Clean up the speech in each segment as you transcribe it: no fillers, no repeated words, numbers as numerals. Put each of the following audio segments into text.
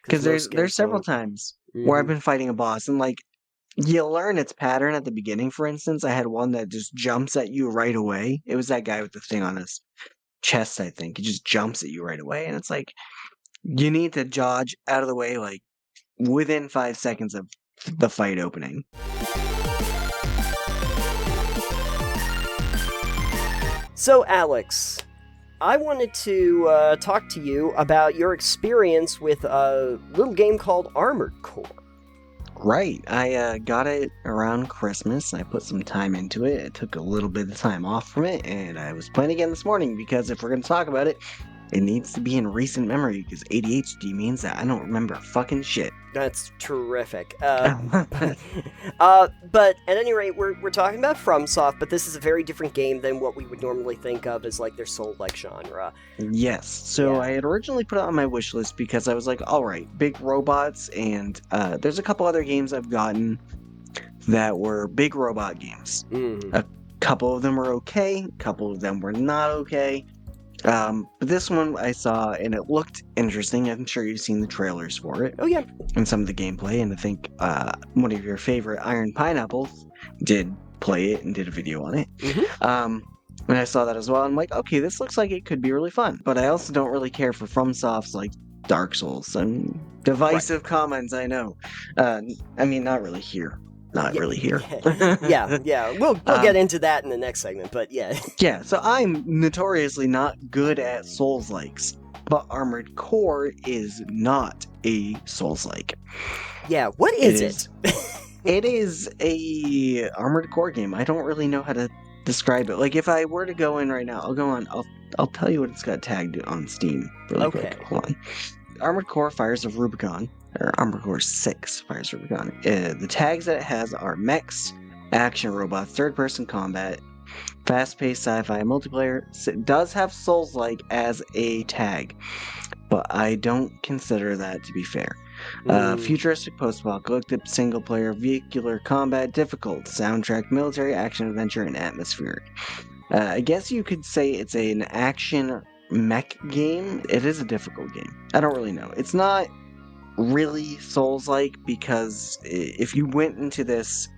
Because most there's games several don't. times where I've Mhm. been fighting a boss and like you learn its pattern at the beginning. For instance, I had one that just jumps at you right away. It was that guy with the thing on his chest, I think. He just jumps at you right away, and it's like you need to dodge out of the way like within 5 seconds of the fight opening. So, Alex, I wanted to talk to you about your experience with a little game called Armored Core. Right. I got it around Christmas. I put some time into it. It took a little bit of time off from it, and I was playing again this morning because if we're going to talk about it, it needs to be in recent memory because ADHD means that I don't remember fucking shit. That's terrific. But at any rate, we're talking about FromSoft, but this is a very different game than what we would normally think of as like their Soul-like genre. Yes. So Yeah. I had originally put it on my wish list because I was like, all right, big robots, and there's a couple other games I've gotten that were big robot games. Mhm. A couple of them were okay, a couple of them were not okay. But this one I saw and it looked interesting. I'm sure you've seen the trailers for it Oh yeah. and some of the gameplay, and I think one of your favorite Iron Pineapples did play it and did a video on it. Mhm. And I saw that as well. I'm like, okay, this looks like it could be really fun. But I also don't really care for FromSoft's like Dark Souls. And divisive comments, I know. I mean, not really here. Not really here. Yeah. We'll get into that in the next segment, but yeah. Yeah, so I'm notoriously not good at Souls-likes, but Armored Core is not a Souls-like. Yeah, what is it? It is a Armored Core game. I don't really know how to describe it. Like if I were to go in right now, I'll tell you what it's got tagged on Steam really quick. Hold on. Armored Core Fires of Rubicon, or Armored Core 6 Fires of Rubicon. The tags that it has are mechs, action robots, third-person combat, fast-paced sci-fi multiplayer. It does have Souls-like as a tag, but I don't consider that to be fair. Futuristic post-apocalyptic single-player vehicular combat, difficult soundtrack, military action adventure, and atmospheric. I guess you could say it's an action mech game. It is a difficult game. I don't really know. It's not really Souls-like because if you went into this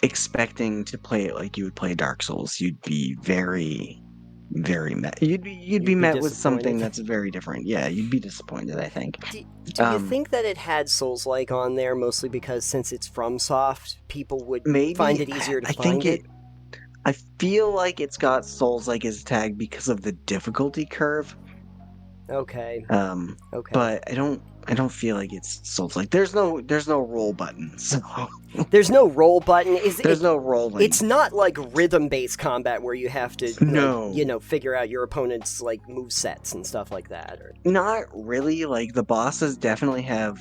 expecting to play it like you would play Dark Souls, you'd be very met. You'd be met with something that's very different. Yeah, you'd be disappointed, I think. Do you think that it had Souls-like on there mostly because since it's FromSoft, people would find it easier to find it? I feel like it's got Souls-like as a tag because of the difficulty curve. Okay. But I don't feel like it's Souls-like. There's no roll button. So there's no roll button. There's no rolling. It's not like rhythm-based combat where you have to figure out your opponent's like move sets and stuff like that. Not really. Like the bosses definitely have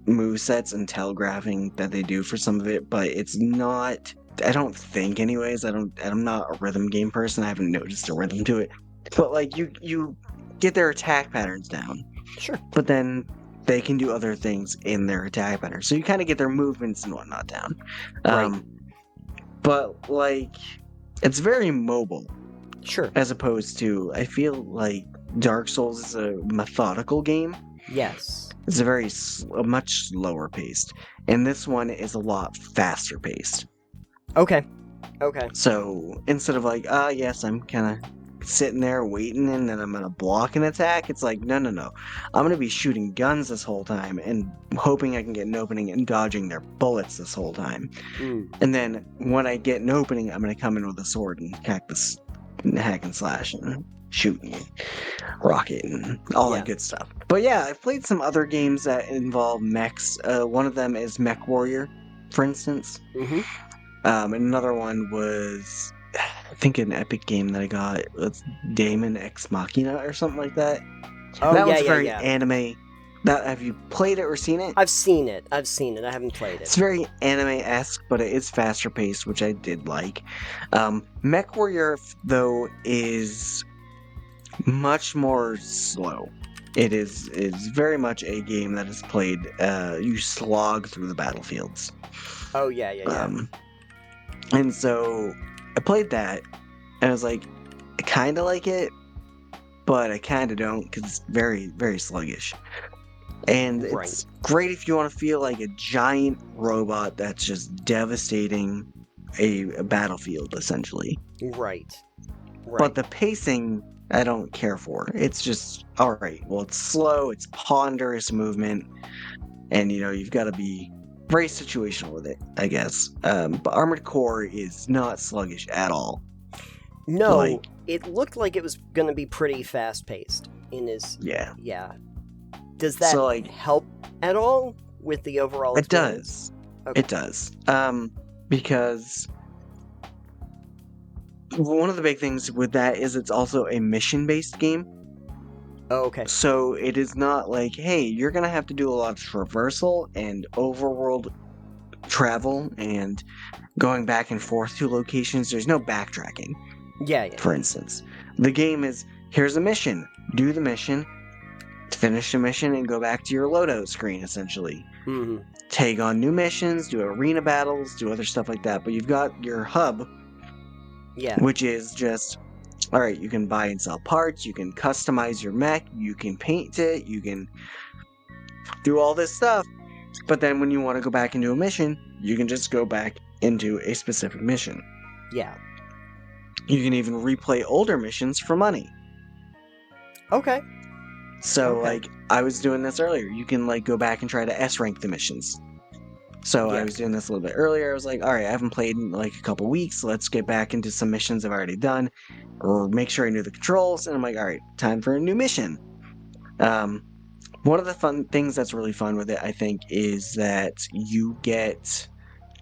move sets and telegraphing that they do for some of it, but it's not. I don't think, anyways. I'm not a rhythm game person. I haven't noticed a rhythm to it. But like you get their attack patterns down. Sure. But then they can do other things in their attack pattern. So you kind of get their movements and whatnot down. Right. But like it's very mobile. Sure. As opposed to, I feel like Dark Souls is a methodical game. Yes. It's a much slower paced. And this one is a lot faster paced. Okay. So instead of like, yes, I'm kind of sitting there waiting and then I'm going to block an attack, it's like, no. I'm going to be shooting guns this whole time and hoping I can get an opening and dodging their bullets this whole time. And then when I get an opening, I'm going to come in with a sword and hack and slash and shoot and rocket and all that good stuff. But yeah, I've played some other games that involve mechs. One of them is Mech Warrior, for instance. And another one was, I think, an Epic game that I got. It's Daemon Ex Machina or something like that. That was very anime. Have you played it or seen it? I've seen it. I haven't played it. It's very anime-esque, but it is faster paced, which I did like. Mech Warrior, though, is much more slow. It is very much a game that is played. You slog through the battlefields. Oh yeah. And so I played that, and I was like, I kind of like it, but I kind of don't because it's very, very sluggish. And Right. it's great if you want to feel like a giant robot that's just devastating a battlefield, essentially. Right. But the pacing, I don't care for. It's just, all right, well, it's slow, it's ponderous movement, and, you've got to be very situational with it, I guess. But Armored Core is not sluggish at all. No, it looked like it was going to be pretty fast-paced in his... Yeah. Yeah. Does that help at all with the overall experience? It does. Because one of the big things with that is it's also a mission-based game. Oh, okay. So it is not like, hey, you're going to have to do a lot of traversal and overworld travel and going back and forth to locations. There's no backtracking. Yeah. For instance, the game is, here's a mission. Do the mission, finish the mission, and go back to your loadout screen, essentially. Mm-hmm. Take on new missions, do arena battles, do other stuff like that. But you've got your hub, which is just, all right, you can buy and sell parts, you can customize your mech, you can paint it, you can do all this stuff. But then when you want to go back into a mission, you can just go back into a specific mission. Yeah. You can even replay older missions for money. Okay. So, I was doing this earlier. You can, go back and try to S-rank the missions. So, I was doing this a little bit earlier. I was like, all right, I haven't played in, a couple weeks. Let's get back into some missions I've already done. Or make sure I knew the controls. And I'm like, all right, time for a new mission. One of the fun things that's really fun with it, I think, is that you get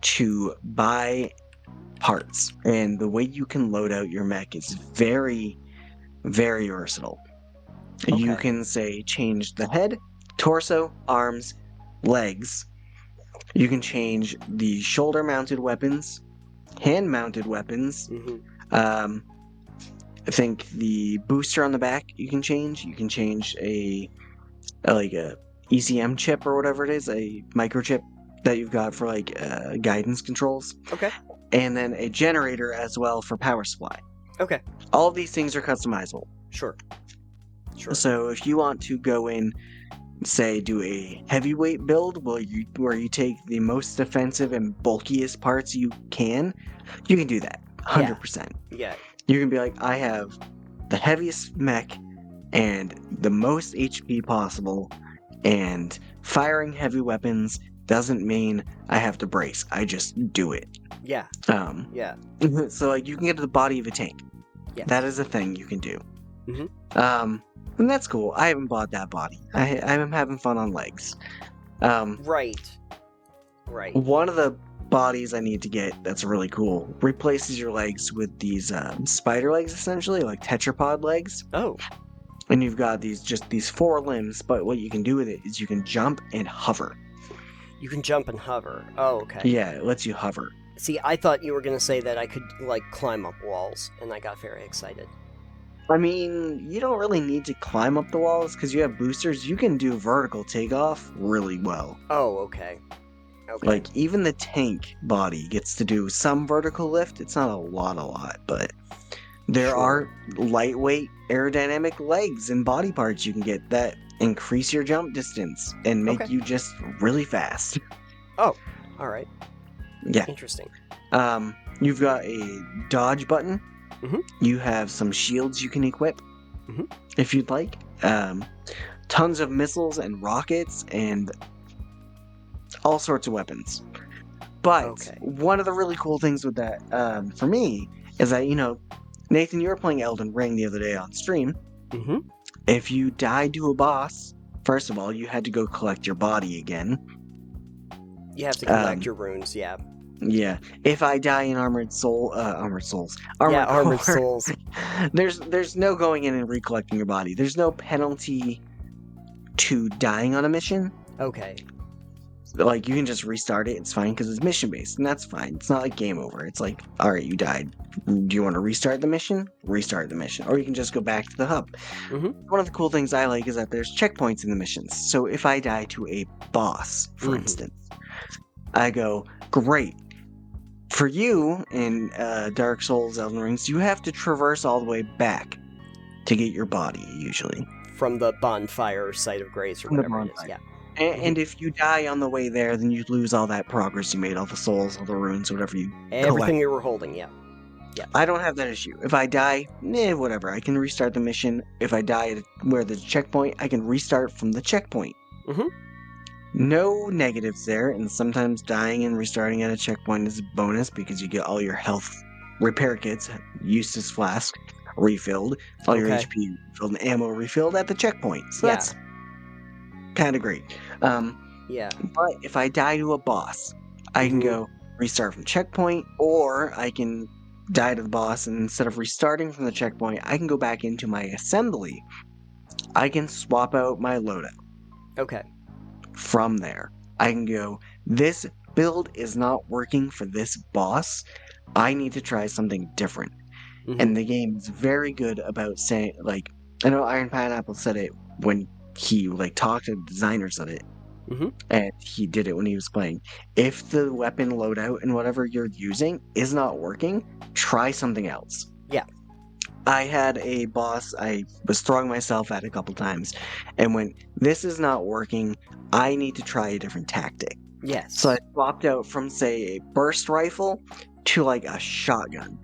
to buy parts. And the way you can load out your mech is very, very versatile. Okay. You can say change the head, torso, arms, legs. You can change the shoulder mounted weapons, hand mounted weapons. Mm-hmm. I think the booster on the back you can change. You can change a ECM chip or whatever it is, a microchip that you've got for guidance controls. Okay. And then a generator as well for power supply. Okay. All of these things are customizable. Sure. So if you want to go in, say, do a heavyweight build where you take the most defensive and bulkiest parts you can do that 100%. Yeah. You can be like, I have the heaviest mech and the most HP possible, and firing heavy weapons doesn't mean I have to brace. I just do it. Yeah. Yeah. So you can get to the body of a tank. Yeah. That is a thing you can do. Mm-hmm. And that's cool. I haven't bought that body. I'm having fun on legs. Right. One of the bodies I need to get that's really cool replaces your legs with these spider legs, essentially, like tetrapod legs. Oh. And you've got these 4 limbs, but what you can do with it is you can jump and hover. You can jump and hover. Oh, okay. Yeah, it lets you hover. See, I thought you were going to say that I could, climb up walls, and I got very excited. I mean, you don't really need to climb up the walls because you have boosters. You can do vertical takeoff really well. Oh, okay. Okay. Even the tank body gets to do some vertical lift. It's not a lot, but there are lightweight aerodynamic legs and body parts you can get that increase your jump distance and make you just really fast. Oh, all right. Yeah. Interesting. You've got a dodge button. Mm-hmm. You have some shields you can equip, if you'd like. Tons of missiles and rockets and all sorts of weapons. But one of the really cool things with that, for me, is that, Nathan, you were playing Elden Ring the other day on stream. Mm-hmm. If you died to a boss, first of all, you had to go collect your body again. You have to collect your runes, yeah. Yeah. If I die in Armored Souls. Armored Souls. There's no going in and recollecting your body. There's no penalty to dying on a mission. Okay. You can just restart it. It's fine because it's mission based, and that's fine. It's not game over. It's all right, you died. Do you want to restart the mission? Restart the mission, or you can just go back to the hub. Mm-hmm. One of the cool things I like is that there's checkpoints in the missions. So if I die to a boss, for instance, I go, great. For you in Dark Souls, Elden Rings, you have to traverse all the way back to get your body, usually. From the bonfire site of grace or whatever it is, yeah. And if you die on the way there, then you lose all that progress you made, all the souls, all the runes, whatever you Everything collect. you were holding, yeah. I don't have that issue. If I die, whatever. I can restart the mission. If I die at where there's a checkpoint, I can restart from the checkpoint. Mm-hmm. No negatives there, and sometimes dying and restarting at a checkpoint is a bonus because you get all your health repair kits, Eustace Flask refilled, all your HP refilled, and ammo refilled at the checkpoint. So that's kind of great. Yeah. But if I die to a boss, I can go restart from checkpoint, or I can die to the boss, and instead of restarting from the checkpoint, I can go back into my assembly. I can swap out my loadout. Okay. From there, I can go, this build is not working for this boss. I need to try something different. And the game is very good about saying, like, I know Iron Pineapple said it when he, like, talked to the designers of it. And he did it when he was playing. If the weapon loadout and whatever you're using is not working, try something else. Yeah. I had a boss I was throwing myself at a couple times and went, this is not working. I need to try a different tactic. Yes. So I swapped out from, say, a burst rifle to like a shotgun.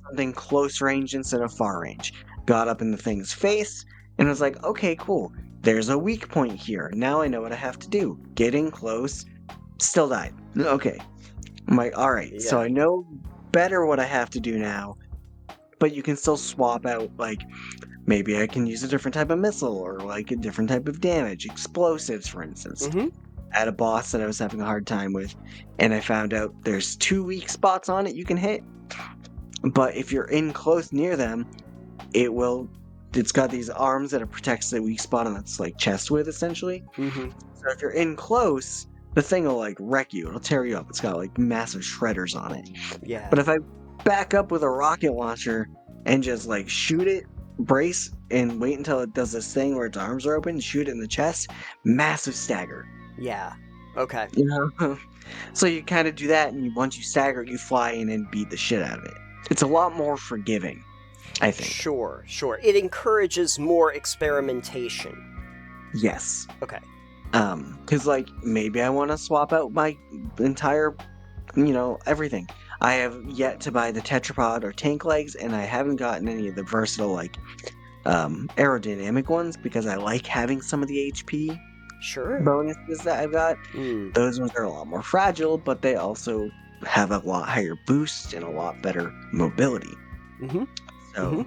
Something close range instead of far range. Got up in the thing's face and was like, okay, cool. There's a weak point here. Now I know what I have to do. Get in close. Still died. Okay. I'm like, all right. So I know better what I have to do now. But you can still swap out, like, maybe I can use a different type of missile or like a different type of damage. Explosives, for instance. At a boss that I was having a hard time with. And I found out there's 2 weak spots on it you can hit. But if you're in close near them, it's got these arms that it protects the weak spot on its like chest with, essentially. So if you're in close, the thing will like wreck you. It'll tear you up. It's got like massive shredders on it. Yeah. But if I back up with a rocket launcher and just like shoot it, brace, and wait until it does this thing where its arms are open, shoot it in the chest, massive stagger. Yeah. Okay. You know? So you kind of do that, and once you stagger, you fly in and beat the shit out of it. It's a lot more forgiving, I think. Sure. It encourages more experimentation. Yes. Okay. Because, like, maybe I want to swap out my entire, everything. I have yet to buy the tetrapod or tank legs, and I haven't gotten any of the versatile, like, aerodynamic ones, because I like having some of the HP bonuses that I've got. Those ones are a lot more fragile, but they also have a lot higher boost and a lot better mobility. So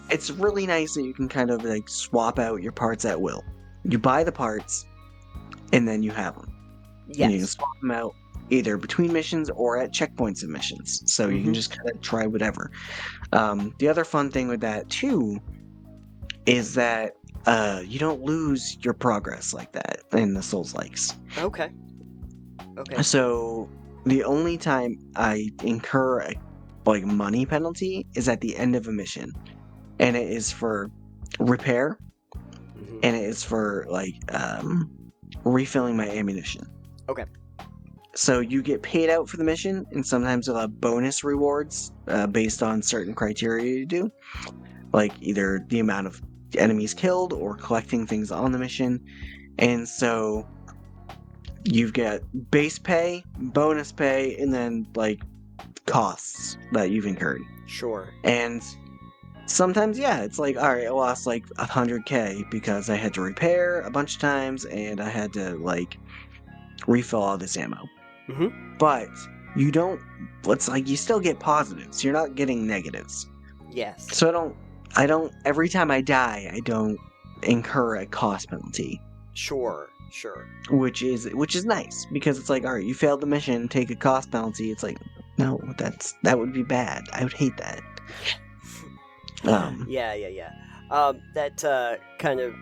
it's really nice that you can kind of like swap out your parts at will. You buy the parts and then you have them. Yes. And you can swap them out either between missions or at checkpoints of missions. So you can just kind of try whatever. The other fun thing with that too is that you don't lose your progress like that in the Souls-likes. Okay. So the only time I incur a money penalty is at the end of a mission, and it is for repair, and it is for refilling my ammunition. Okay. So you get paid out for the mission, and sometimes you'll have bonus rewards based on certain criteria you do, like either the amount of enemies killed or collecting things on the mission. And so you've got base pay, bonus pay, and then like costs that you've incurred. Sure. And sometimes, it's like, all right, I lost like 100k because I had to repair a bunch of times and I had to like refill all this ammo. But you don't, you still get positives. You're not getting negatives. Yes. So I don't, every time I die, I don't incur a cost penalty. Sure. Which is nice, because it's like, all right, you failed the mission, take a cost penalty. It's like, no, that would be bad. I would hate that. Yeah. That kind of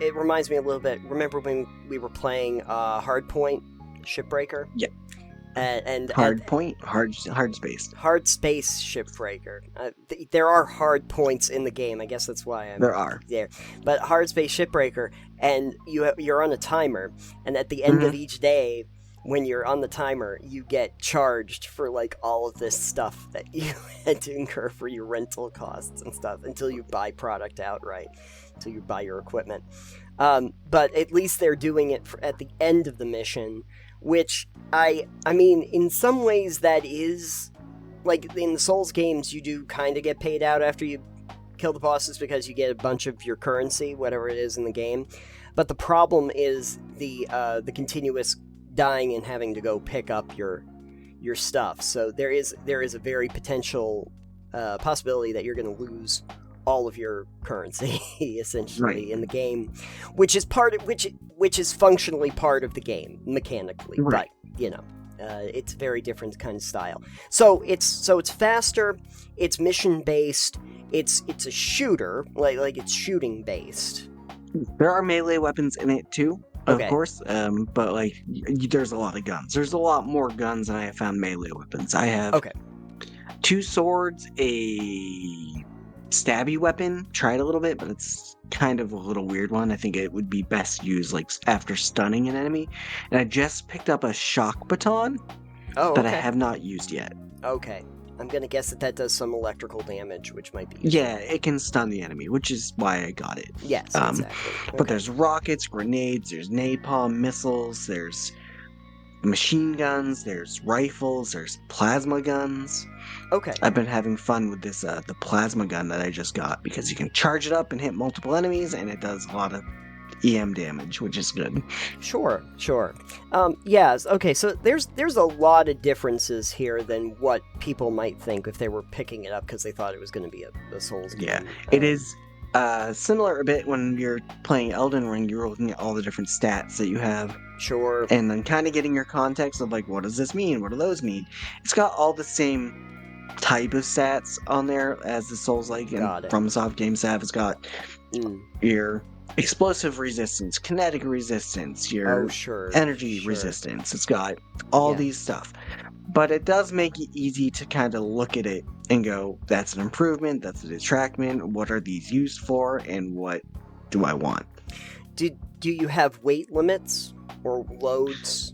it reminds me a little bit. Remember when we were playing Hardpoint Shipbreaker? Yeah. And hard space. Hard space Shipbreaker. There are hard points in the game. I guess that's why there are. Yeah, but hard space Shipbreaker, and you're on a timer, and at the end of each day, when you're on the timer, you get charged for like all of this stuff that you had to incur for your rental costs and stuff until you buy product outright, until you buy your equipment. But at least they're doing it at the end of the mission, which I mean, in some ways that is, like, in the Souls games, you do kind of get paid out after you kill the bosses because you get a bunch of your currency, whatever it is in the game. But the problem is the continuous dying and having to go pick up your stuff. So there is a very potential possibility that you're going to lose all of your currency essentially in the game, which is which is functionally part of the game mechanically, but it's a very different kind of style. So it's faster, it's mission based, it's a shooter, like it's shooting based. There are melee weapons in it too, of course, but like there's a lot of guns. There's a lot more guns than I have found melee weapons. I have 2 swords, a stabby weapon, tried a little bit, but it's kind of a little weird one. I think it would be best used like after stunning an enemy. And I just picked up a shock baton that I have not used yet. Okay. I'm gonna guess that does some electrical damage, which might be useful. Yeah, it can stun the enemy, which is why I got it. Yes, exactly. But there's rockets, grenades, there's napalm, missiles, there's machine guns, there's rifles, there's plasma guns. Okay. I've been having fun with this the plasma gun that I just got because you can charge it up and hit multiple enemies, and it does a lot of EM damage, which is good. Sure. Yes. Okay. So there's a lot of differences here than what people might think if they were picking it up because they thought it was going to be a Souls game. Yeah, it is similar a bit when you're playing Elden Ring. You're looking at all the different stats that you have. Sure. And then kind of getting your context of like, what does this mean? What do those mean? It's got all the same type of stats on there as the Souls-like and FromSoft games have. It's got your explosive resistance, kinetic resistance, your energy resistance. It's got all these stuff. But it does make it easy to kind of look at it and go, that's an improvement, that's a detractment, what are these used for, and what do I want? Do you have weight limits or loads?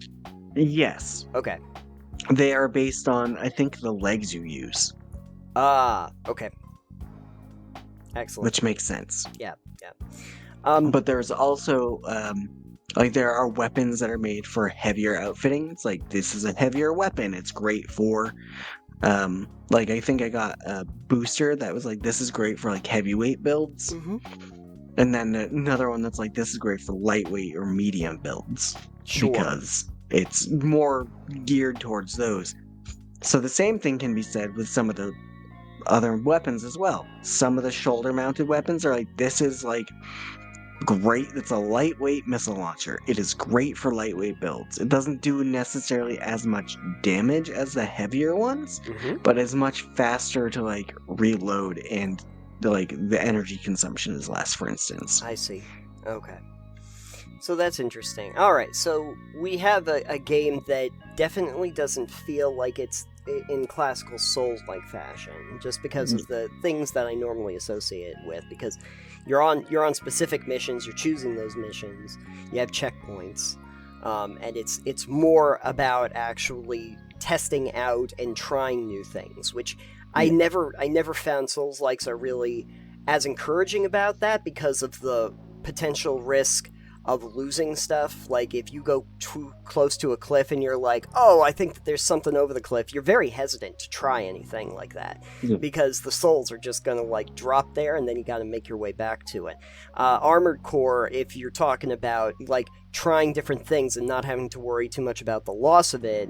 Yes. Okay. They are based on, I think, the legs you use. Okay. Excellent. Which makes sense. Yeah. But there's also, like, there are weapons that are made for heavier outfitting. It's like, this is a heavier weapon. It's great for, like, I think I got a booster that was like, this is great for, like, heavyweight builds. Mm-hmm. And then another one that's like, this is great for lightweight or medium builds. Sure. Because it's more geared towards those. So the same thing can be said with some of the other weapons as well. Some of the shoulder-mounted weapons are like, this is like great. It's a lightweight missile launcher. It is great for lightweight builds. It doesn't do necessarily as much damage as the heavier ones, but is much faster to like reload, and the energy consumption is less, for instance. I see. Okay. So that's interesting. All right, so we have a game that definitely doesn't feel like it's in classical Souls-like fashion, just because of the things that I normally associate it with. Because you're on specific missions, you're choosing those missions, you have checkpoints, and it's more about actually testing out and trying new things, which I never found Souls-likes are really as encouraging about that because of the potential risk of losing stuff. Like, if you go too close to a cliff and you're like, oh, I think that there's something over the cliff, you're very hesitant to try anything like that, because the souls are just gonna, like, drop there, and then you gotta make your way back to it. Armored Core, if you're talking about, like, trying different things and not having to worry too much about the loss of it,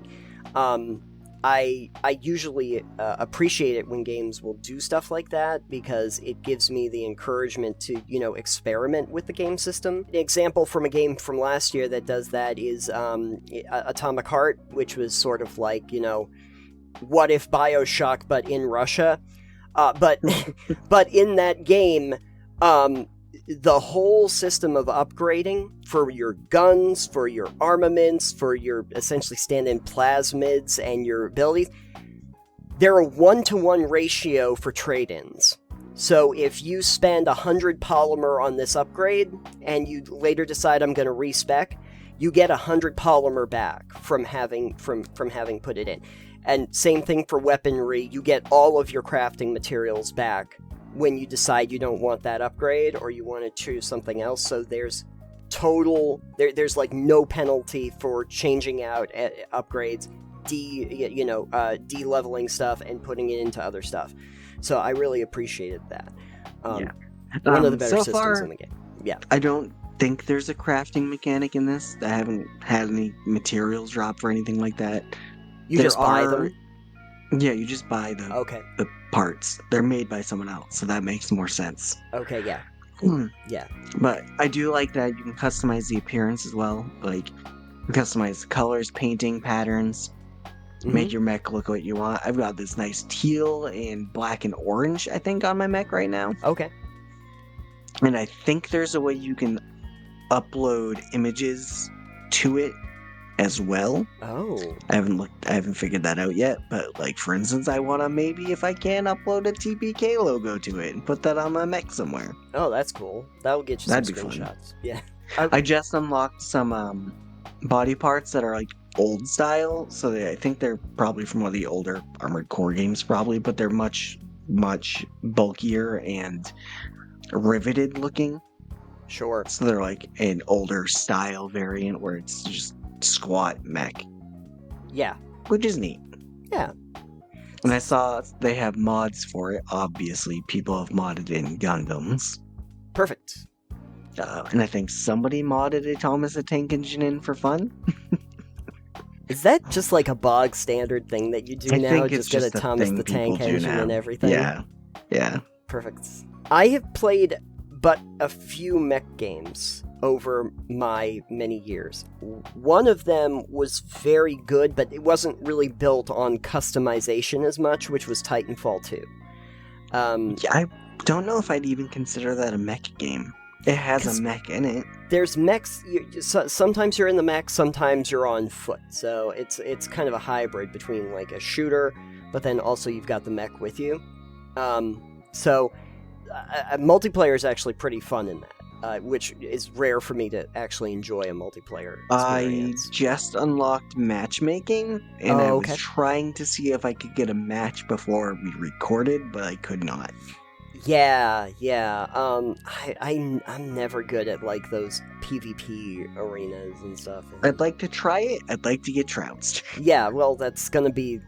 I usually appreciate it when games will do stuff like that, because it gives me the encouragement to, experiment with the game system. An example from a game from last year that does that is Atomic Heart, which was sort of like, what if BioShock but in Russia? But in that game, the whole system of upgrading for your guns, for your armaments, for your essentially stand-in plasmids and your abilities, they're a 1-to-1 ratio for trade-ins. So if you spend 100 polymer on this upgrade and you later decide I'm going to respec, you get 100 polymer back from having put it in. And same thing for weaponry, you get all of your crafting materials back when you decide you don't want that upgrade or you want to choose something else. So there's total. There's like no penalty for changing out upgrades, de-leveling stuff and putting it into other stuff. So I really appreciated that. One of the better systems in the game. Yeah. I don't think there's a crafting mechanic in this. I haven't had any materials drop or anything like that. You just buy them? Yeah, you just buy the parts. They're made by someone else, so that makes more sense. Okay, yeah. Yeah. But I do like that you can customize the appearance as well. Like, you can customize the colors, painting patterns, make your mech look what you want. I've got this nice teal and black and orange, I think, on my mech right now. Okay. And I think there's a way you can upload images to it as well. Oh. I haven't figured that out yet, but like for instance, I want to maybe if I can upload a TPK logo to it and put that on my mech somewhere. Oh, that's cool. That'll get you some screenshots. Yeah. I just unlocked some body parts that are like old style, so I think they're probably from one of the older Armored Core games probably, but they're much bulkier and riveted looking. Sure. So they're like an older style variant where it's just squat mech. Yeah. Which is neat. Yeah. And I saw they have mods for it. Obviously, people have modded in Gundams. Perfect. And I think somebody modded a Thomas the Tank Engine in for fun. Is that just like a bog standard thing that you do now? Just get a Thomas the Tank Engine and everything? Yeah. Yeah. Perfect. I have played but a few mech games over my many years. One of them was very good, but it wasn't really built on customization as much, which was Titanfall 2. I don't know if I'd even consider that a mech game. It has a mech in it. There's mechs. Sometimes you're in the mech, sometimes you're on foot. So it's kind of a hybrid between like a shooter, but then also you've got the mech with you. Multiplayer is actually pretty fun in that, which is rare for me to actually enjoy a multiplayer experience. I just unlocked matchmaking, and I was trying to see if I could get a match before we recorded, but I could not. Yeah. I'm never good at like those PvP arenas and stuff. I'd like to try it. I'd like to get trounced. Yeah, well, that's me.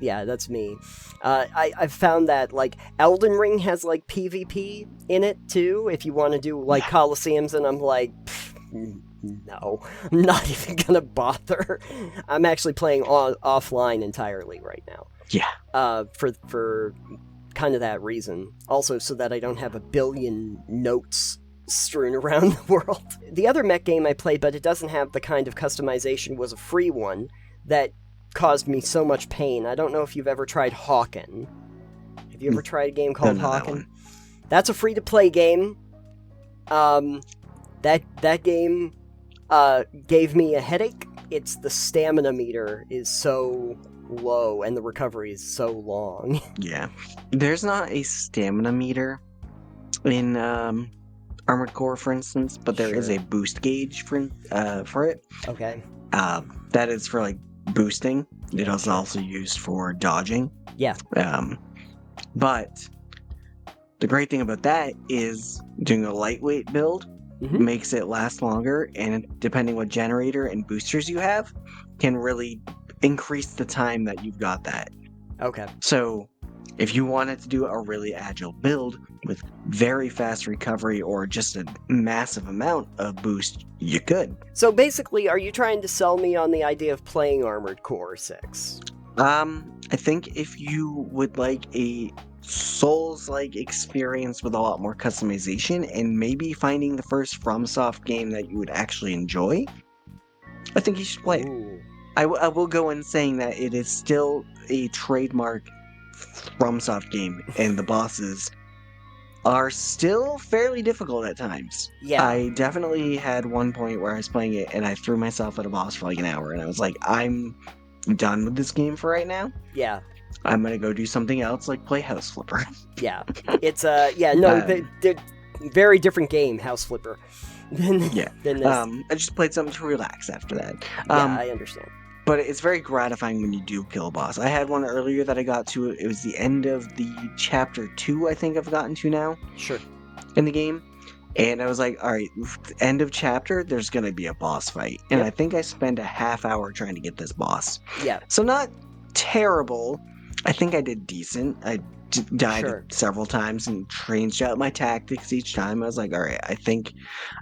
I've found that like Elden Ring has like PvP in it too. If you want to do like Colosseums, and I'm like, no, I'm not even gonna bother. I'm actually playing offline entirely right now. Yeah. For kind of that reason. Also, so that I don't have a billion notes strewn around the world. The other mech game I played, but it doesn't have the kind of customization, was a free one that caused me so much pain. I don't know if you've ever tried Hawken. Have you ever tried a game called Hawken? That's a free-to-play game. That game gave me a headache. It's the stamina meter is so low and the recovery is so long. Yeah. There's not a stamina meter in Armored Core, for instance, but there is a boost gauge for it. Okay. That is for like boosting. It is also used for dodging. Yeah. But the great thing about that is doing a lightweight build makes it last longer, and depending what generator and boosters you have, can really increase the time that you've got that. Okay. So if you wanted to do a really agile build with very fast recovery or just a massive amount of boost, you could. So basically, are you trying to sell me on the idea of playing Armored Core 6? I think if you would like a Souls-like experience with a lot more customization and maybe finding the first FromSoft game that you would actually enjoy, I think you should play it. Ooh. I will go in saying that it is still a trademark FromSoft game, and the bosses are still fairly difficult at times. Yeah. I definitely had one point where I was playing it, and I threw myself at a boss for like an hour, and I was like, I'm done with this game for right now. Yeah. I'm gonna go do something else, like play House Flipper. Yeah. It's, they're very different game, House Flipper. than this. I just played something to relax after that. I understand. But it's very gratifying when you do kill a boss. I had one earlier that I got to. It was the end of the chapter 2, I think I've gotten to now. Sure. In the game. And I was like, all right, end of chapter, there's going to be a boss fight. And I think I spent a half hour trying to get this boss. Yeah. So not terrible. I think I did decent. I died several times and changed out my tactics each time. I was like, all right, I think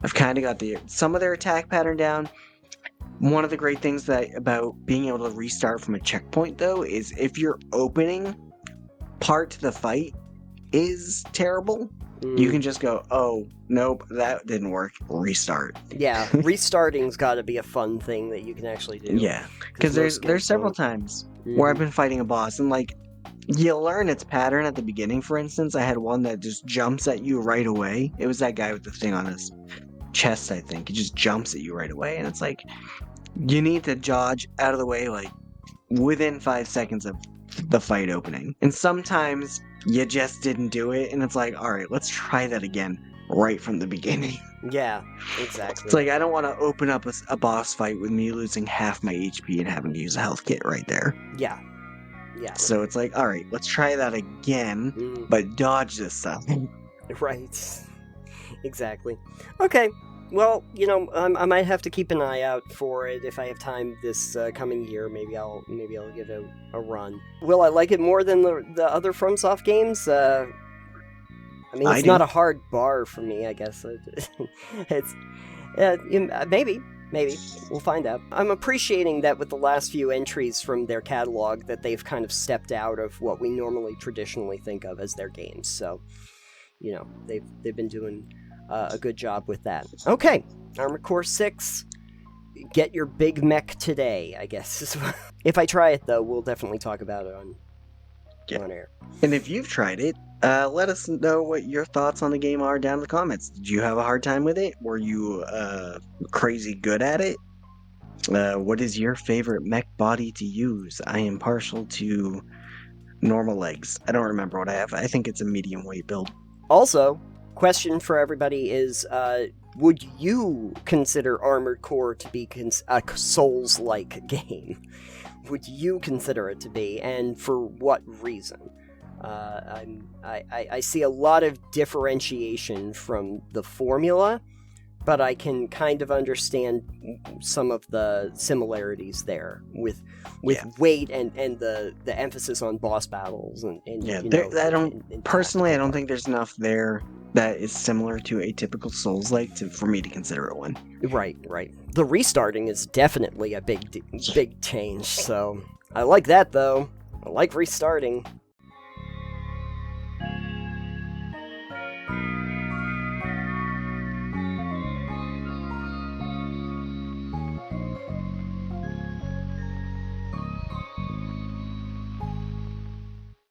I've kind of got some of their attack pattern down. One of the great things about being able to restart from a checkpoint, though, is if your opening part to the fight is terrible, you can just go, oh, nope, that didn't work, restart. Yeah, restarting's got to be a fun thing that you can actually do. Yeah, because there's several times where I've been fighting a boss, and like, you learn its pattern at the beginning. For instance, I had one that just jumps at you right away. It was that guy with the thing on his chest, I think. He just jumps at you right away, and it's like, you need to dodge out of the way, like, within 5 seconds of the fight opening. And sometimes you just didn't do it, and it's like, all right, let's try that again right from the beginning. Yeah, exactly. It's like, I don't want to open up a boss fight with me losing half my HP and having to use a health kit right there. Yeah. Yeah. So it's like, all right, let's try that again, but dodge this time. Right. Exactly. Okay. Well, you know, I might have to keep an eye out for it if I have time this coming year. Maybe I'll give it a run. Will I like it more than the other FromSoft games? I mean, it's not a hard bar for me, I guess. It's maybe we'll find out. I'm appreciating that with the last few entries from their catalog that they've kind of stepped out of what we normally traditionally think of as their games. So, you know, they've been doing a good job with that. Okay, Armored Core 6. Get your big mech today, I guess. If I try it, though, we'll definitely talk about it on air. And if you've tried it, let us know what your thoughts on the game are down in the comments. Did you have a hard time with it? Were you crazy good at it? What is your favorite mech body to use? I am partial to normal legs. I don't remember what I have. I think it's a medium weight build. Also, question for everybody is, would you consider Armored Core to be a Souls-like game? Would you consider it to be, and for what reason? I see a lot of differentiation from the formula, but I can kind of understand some of the similarities there with weight and the emphasis on boss battles and I don't think there's enough there that is similar to a typical Souls-like for me to consider it one. Right. The restarting is definitely a big change, so I like that though. I like restarting.